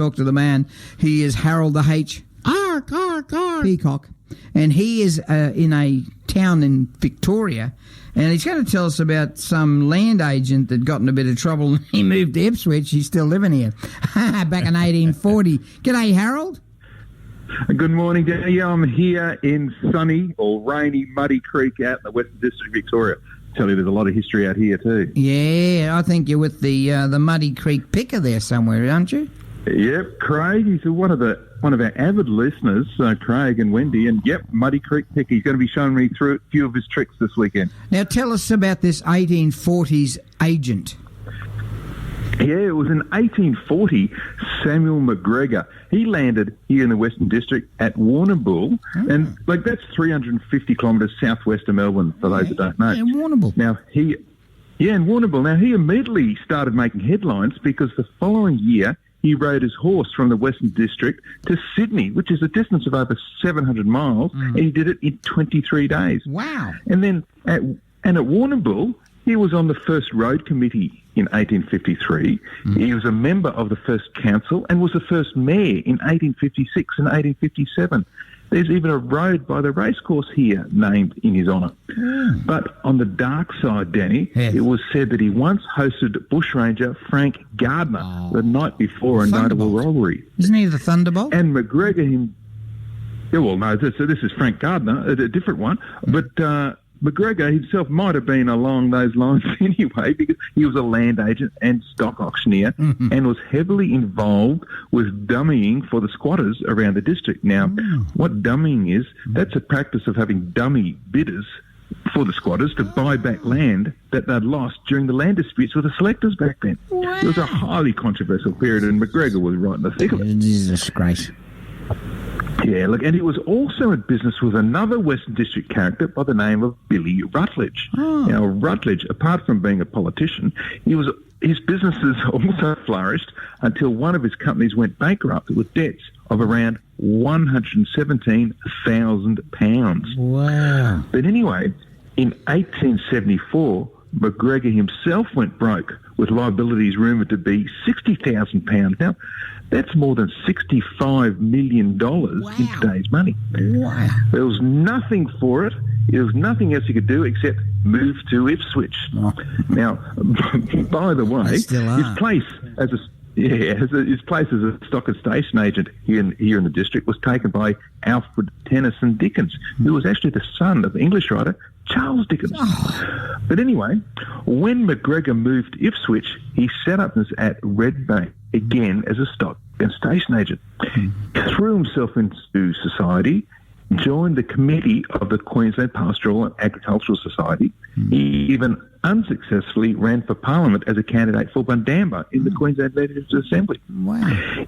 talk to the man. He is Harold the H. Peacock. And he is in a town in Victoria, and he's going to tell us about some land agent that got in a bit of trouble. He moved to Ipswich. He's still living here. Back in 1840. G'day, Harold. Good morning, Danny. I'm here in sunny or rainy Muddy Creek out in the Western District of Victoria. Tell you there's a lot of history out here too. Yeah, I think you're with the Muddy Creek picker there somewhere, aren't you? Yep, Craig. He's one of our avid listeners, Craig and Wendy. And yep, Muddy Creek picker. He's going to be showing me through a few of his tricks this weekend. Now tell us about this 1840s agent. Yeah, it was in 1840, Samuel McGregor. He landed here in the Western District at Warrnambool, and that's 350 kilometres southwest of Melbourne, for those that don't know. Yeah, Warrnambool. In Warrnambool. Now, he immediately started making headlines because the following year he rode his horse from the Western District to Sydney, which is a distance of over 700 miles, and he did it in 23 days. Wow. And then at Warrnambool, he was on the first road committee in 1853. He was a member of the first council and was the first mayor in 1856 and 1857. There's even a road by the racecourse here named in his honour. But on the dark side, Danny, it was said that he once hosted bushranger Frank Gardner the night before a notable robbery. Isn't he the Thunderbolt? And McGregor this is Frank Gardner, a different one. But McGregor himself might have been along those lines anyway, because he was a land agent and stock auctioneer and was heavily involved with dummying for the squatters around the district. Now, what dummying is, that's a practice of having dummy bidders for the squatters to buy back land that they'd lost during the land disputes with the selectors back then. Wow. It was a highly controversial period, and McGregor was right in the thick of it. This is a disgrace. Yeah, look, and he was also in business with another Western District character by the name of Billy Rutledge. Now, Rutledge, apart from being a politician, his businesses also flourished until one of his companies went bankrupt with debts of around £117,000. Wow. But anyway, in 1874, McGregor himself went broke with liabilities rumoured to be £60,000. Now, that's more than $65 million in today's money. Wow. There was nothing for it. There was nothing else he could do except move to Ipswich. Now, by the way, his place as a stock and station agent here in the district was taken by Alfred Tennyson Dickens, who was actually the son of English writer Charles Dickens. But anyway, when McGregor moved to Ipswich, he set up this at Redbank again as a stock and station agent. Threw himself into society, joined the committee of the Queensland Pastoral and Agricultural Society. He even unsuccessfully ran for Parliament as a candidate for Bundamba in the Queensland Legislative Assembly. Wow.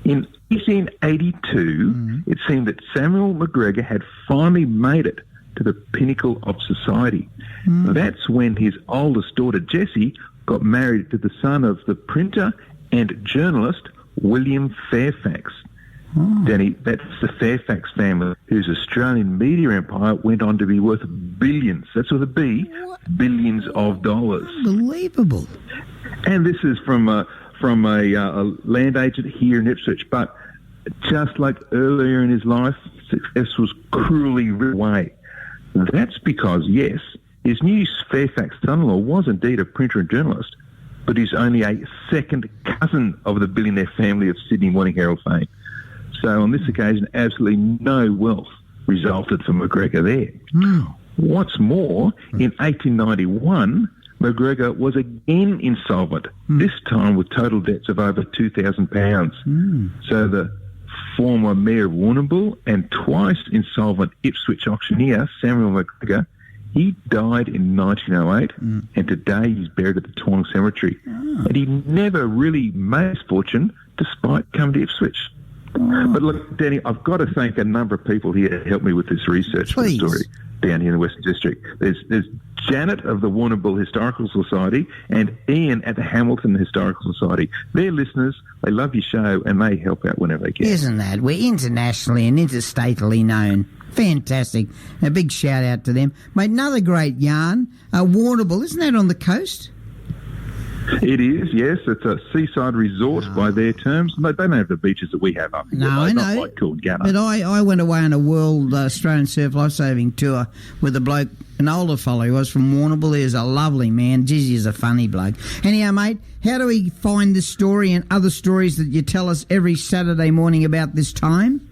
In 1882, it seemed that Samuel McGregor had finally made it to the pinnacle of society. That's when his oldest daughter, Jessie, got married to the son of the printer and journalist William Fairfax. Danny, that's the Fairfax family, whose Australian media empire went on to be worth billions. That's with a B, billions of dollars. Unbelievable. And this is from a land agent here in Ipswich. But just like earlier in his life, success was cruelly ripped away. That's because, yes, his new Fairfax son-in-law was indeed a printer and journalist, but he's only a second cousin of the billionaire family of Sydney Morning Herald fame. So on this occasion, absolutely no wealth resulted for McGregor there. What's more, in 1891, McGregor was again insolvent, this time with total debts of over £2,000. So the former mayor of Warrnambool and twice insolvent Ipswich auctioneer, Samuel McGregor, he died in 1908, and today he's buried at the Twong Cemetery. And he never really made his fortune despite coming to Ipswich. But look, Danny, I've got to thank a number of people here to help me with this research for the story down here in the Western District. There's Janet of the Warrnambool Historical Society and Ian at the Hamilton Historical Society. They're listeners, they love your show, and they help out whenever they can. Isn't that? We're internationally and interstately known. Fantastic. A big shout out to them. Mate, another great yarn. Warrnambool, isn't that on the coast? It is, yes. It's a seaside resort by their terms. They don't have the beaches that we have up here. No, I know. Not like Coolangatta. But I went away on a World Australian Surf Lifesaving Tour with a bloke, an older fellow. He was from Warrnambool. He was a lovely man. Geez, he's a funny bloke. Anyhow, mate, how do we find this story and other stories that you tell us every Saturday morning about this time?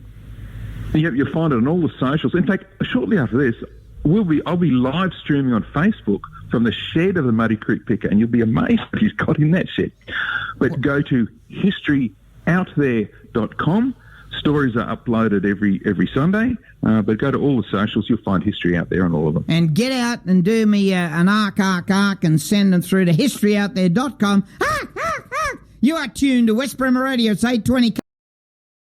Yep, you'll find it on all the socials. In fact, shortly after this, I'll be live streaming on Facebook from the shed of the Muddy Creek Picker, and you'll be amazed what he's got in that shed. But go to historyouthere.com. Stories are uploaded every Sunday, but go to all the socials. You'll find history out there on all of them. And get out and do me an arc, and send them through to historyouthere.com. You are tuned to West Bremer Radio. It's 8:20.